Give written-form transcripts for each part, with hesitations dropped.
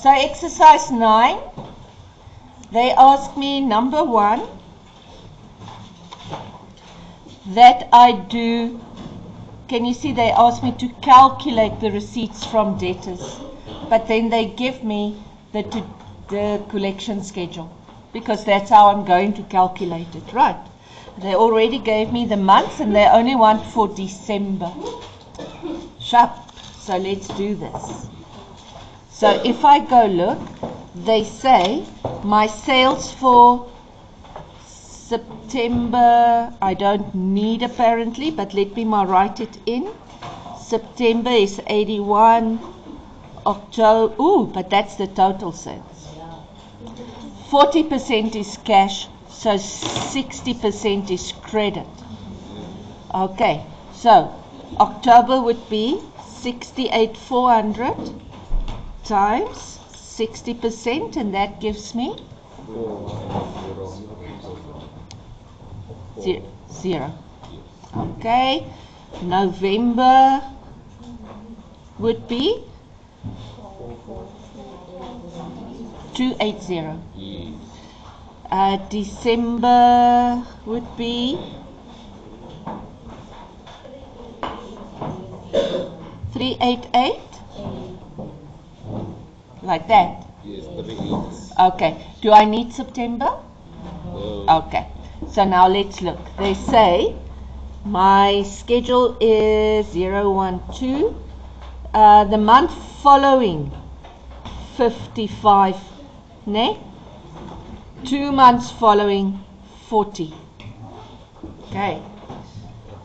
So exercise 9, they ask me, number 1, that I do, can you see they ask me to calculate the receipts from debtors, but then they give me the collection schedule, because that's how I'm going to calculate it, right? They already gave me the months and they only want for December. Sharp. So let's do this. So if I go look, they say my sales for September, I don't need apparently, but let me write it in. September is 81, October, but that's the total sales. 40% is cash, so 60% is credit. Okay, so October would be 68,400 times 60%, and that gives me 0. Okay, November would be 280. December would be 388. Like that? Yes, 3 Okay. Do I need September? No. Okay. So now let's look. They say my schedule is 012. The month following 55. Ne? 2 months following 40. Okay.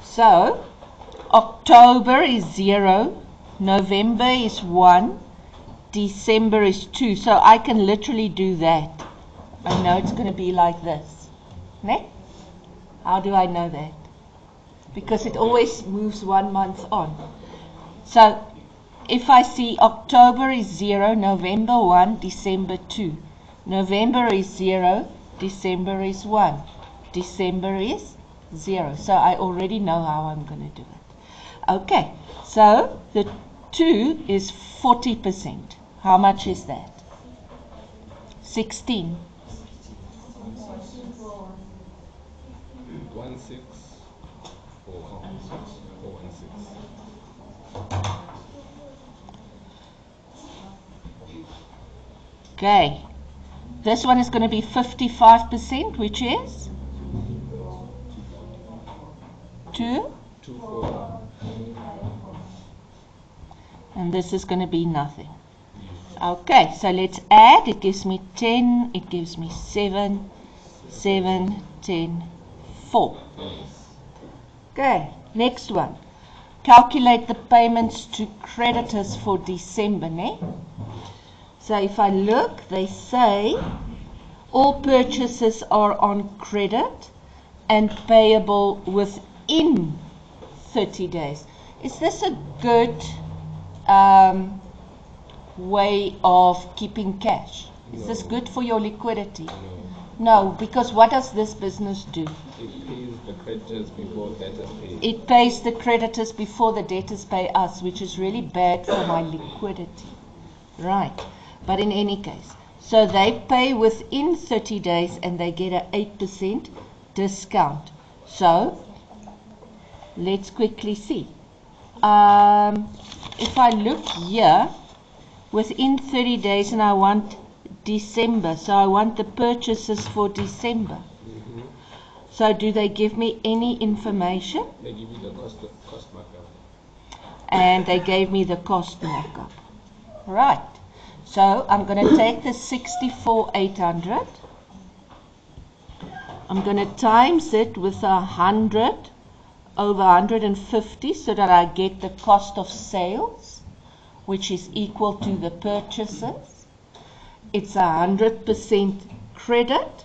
So October is 0. November is 1. December is 2. So I can literally do that. I know it's going to be like this. Ne? How do I know that? Because it always moves 1 month on. So if I see October is 0, November 1, December 2. November is 0, December is 1. December is 0. So I already know how I'm going to do it. Okay, so the 2 is 40%. How much is that? 16. 16416. Okay, this one is going to be 55%, which is 2. 24. And this is going to be nothing. Okay, so let's add. It gives me 10, it gives me 7, 7, 10, 4. Okay, next one. Calculate the payments to creditors for December, ne? So if I look, they say all purchases are on credit and payable within 30 days. Is this a good way of keeping cash? Is this good for your liquidity? No, because what does this business do? It pays the creditors before debtors pay. It pays the creditors before the debtors pay us, which is really bad for my liquidity. Right. But in any case, so they pay within 30 days and they get an 8% discount. So let's quickly see. If I look here, within 30 days, and I want December, so I want the purchases for December. So do they give me any information? They give you the cost markup. And they gave me the cost markup. Right. So I'm going to take the 64,800. I'm going to times it with 100 over 150 so that I get the cost of sales, which is equal to the purchases. It's 100% credit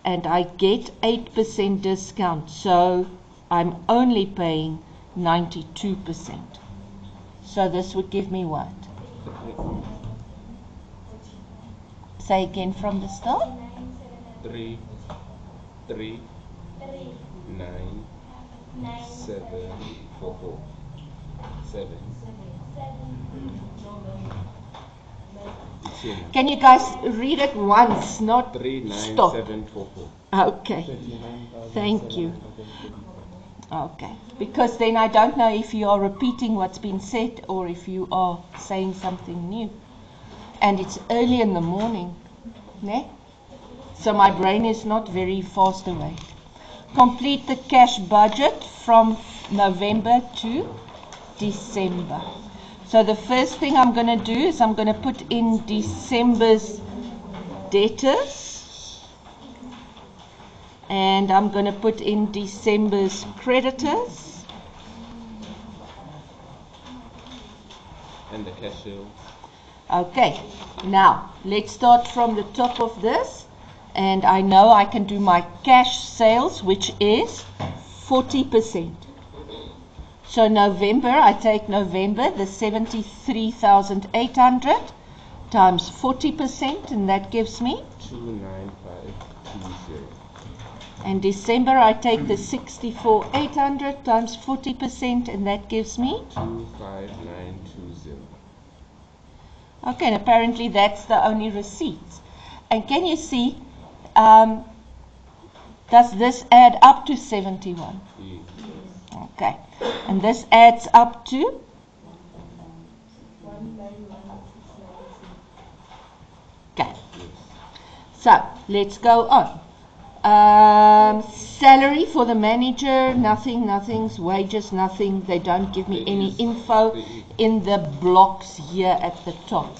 and I get 8% discount. So I'm only paying 92%. So this would give me what? Say again from the start. 3, 3, 9, 7, 4, 4, 7. It's Can you guys read it once, not stop? 39744. Okay. Thank you. Okay. Because then I don't know if you are repeating what's been said or if you are saying something new. And it's early in the morning. Ne? So my brain is not very fast awake. Complete the cash budget from November to December. So the first thing I'm going to do is I'm going to put in December's debtors. And I'm going to put in December's creditors. And the cashier. Okay, now let's start from the top of this. And I know I can do my cash sales, which is 40%. So November, I take November, the 73,800 times 40%, and that gives me 29520. And December, I take the 64,800 times 40%, and that gives me 25920. Okay, and apparently that's the only receipts. And can you see, does this add up to 71? Yes. Okay, and this adds up to? Okay, so let's go on. Salary for the manager, nothing, nothing's wages, nothing. They don't give me any info in the blocks here at the top.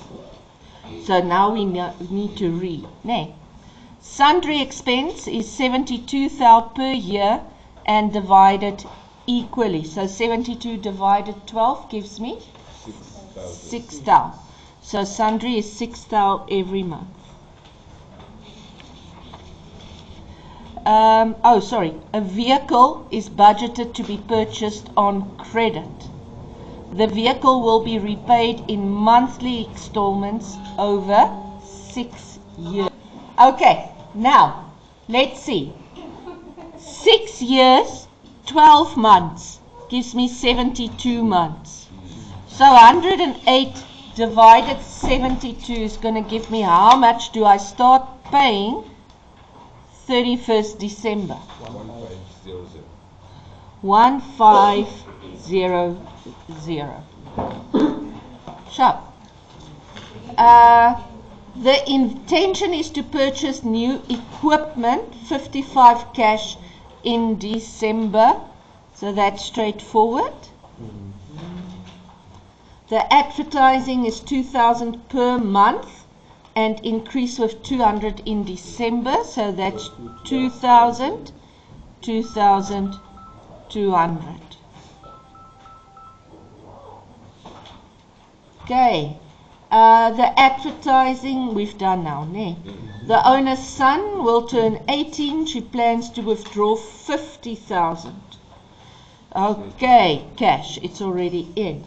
So now we need to read. Nee. Sundry expense is 72,000 per year and divided equally. So 72 divided 12 gives me 6,000. So sundry is 6,000 every month. A vehicle is budgeted to be purchased on credit. The vehicle will be repaid in monthly installments over 6 years. Okay, now let's see. 6 years, 12 months gives me 72 months. So 108 divided 72 is going to give me how much do I start paying 31st December? 1500. 1500. So, the intention is to purchase new equipment, 55 cash in December. So that's straightforward. The advertising is 2,000 per month and increase with 200 in December. So that's 2,000, 2,200. Okay, the advertising we've done now. Ne? The owner's son will turn 18. She plans to withdraw 50,000. Okay, cash, it's already in.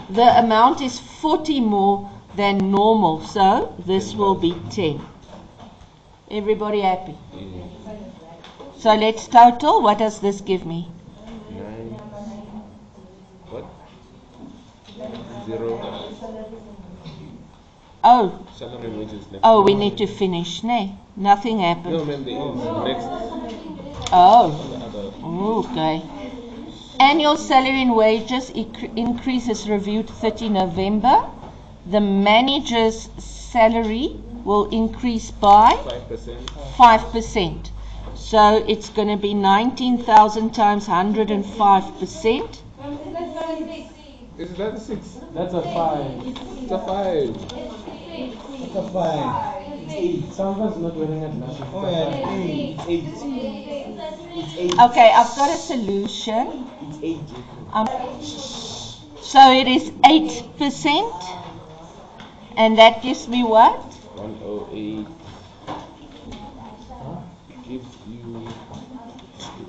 The amount is 40 more than normal, so this will be 10. Everybody happy? So let's total. What does this give me? 9. What? 0. Oh, Salary and wages next. oh, we need to finish. No, nothing happened. No, man, there is next. Oh, The other. okay. Annual salary and wages increase is reviewed 30 November. The manager's salary will increase by 5%. 5%. So it's going to be 19,000 times 105%. Is that a 6? That's a 5. It's a 5. That's a 5. It's 8. Someone's not wearing a lunch. Oh yeah, 8. It's 8. It's 8. Okay, I've got a solution. It's 8. So it is 8%. And that gives me what? 108 gives you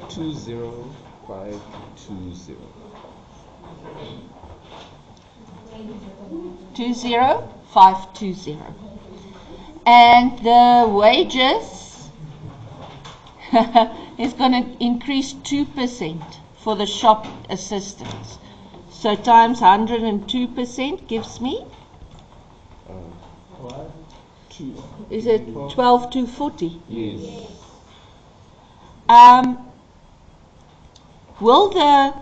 20520. 20520. And the wages is going to increase 2% for the shop assistants. So times 102% gives me What? 2. Is it 12,240? Yes. Will the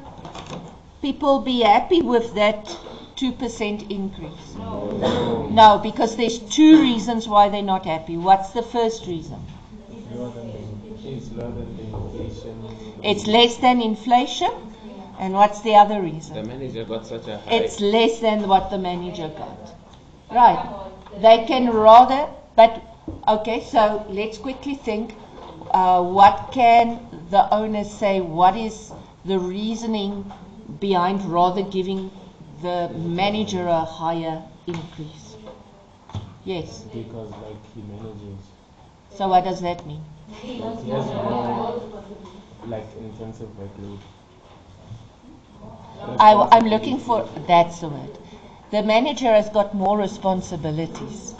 people be happy with that 2% increase? No, because there's two reasons why they're not happy. What's the first reason? It's lower than the inflation. It's less than inflation. And what's the other The reason? manager got such a high. It's less than what the manager got. Right. They can rather, but okay, so let's quickly think. What can the owners say? What is the reasoning behind rather giving the manager a higher increase? Yes. Because like he manages. So what does that mean? Like he has more like intensive workload. I'm looking for, that's the word. The manager has got more responsibilities.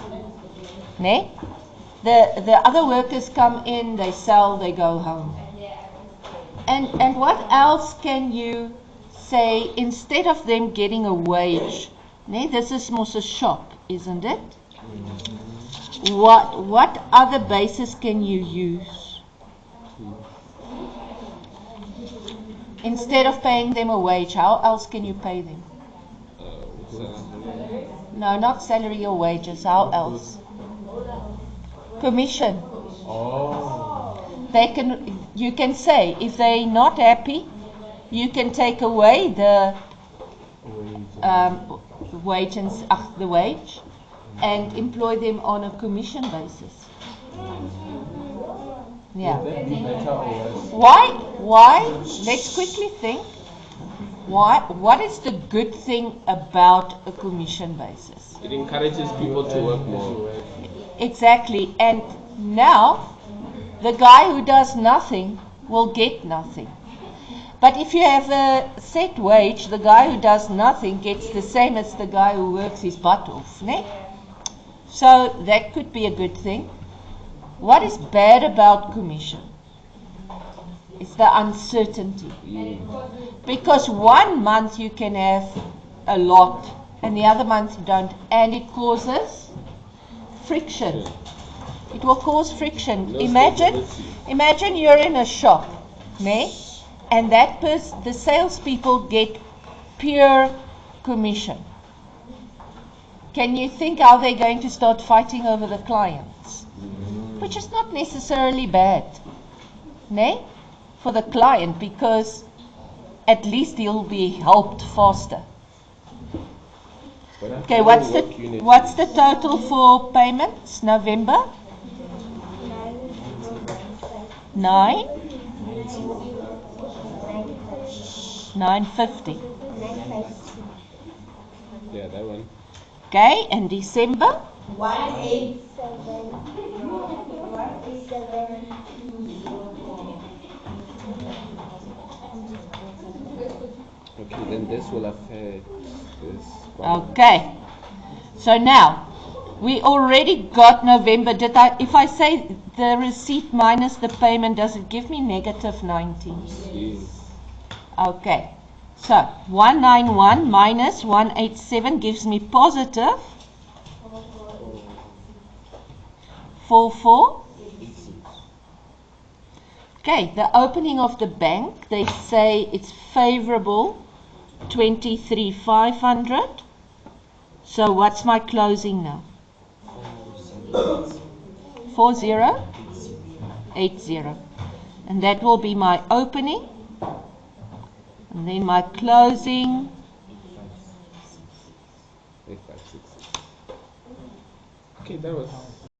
Ne? The other workers come in, they sell, they go home. And what else can you say instead of them getting a wage? Ne? This is mos a shop, isn't it? What other basis can you use? Instead of paying them a wage, how else can you pay them? No, not salary or wages. How else? Commission. Oh. You can say if they're not happy, you can take away the wage and employ them on a commission basis. Yeah. Would that be better or worse? Why? Let's quickly think. What is the good thing about a commission basis? It encourages people to work more. Exactly. And now, the guy who does nothing will get nothing. But if you have a set wage, the guy who does nothing gets the same as the guy who works his butt off. Ne? So that could be a good thing. What is bad about commission? It's the uncertainty. Because 1 month you can have a lot and the other month you don't. And it causes friction. It will cause friction. Imagine you're in a shop, ne? And the salespeople get pure commission. Can you think how they're going to start fighting over the clients? Which is not necessarily bad, ne? For the client, because at least he'll be helped faster. Okay, what's the total for payments? November? 950. Yeah, that one. Okay, and December? 187. Okay, then this will affect this one. Okay. So now, we already got November. If I say the receipt minus the payment, does it give me negative 19? Yes. Okay. So, 191 minus 187 gives me positive 44. Okay, the opening of the bank, they say it's favorable 23,500. So what's my closing now? 4080. And that will be my opening. And then my closing. 856. Okay, that was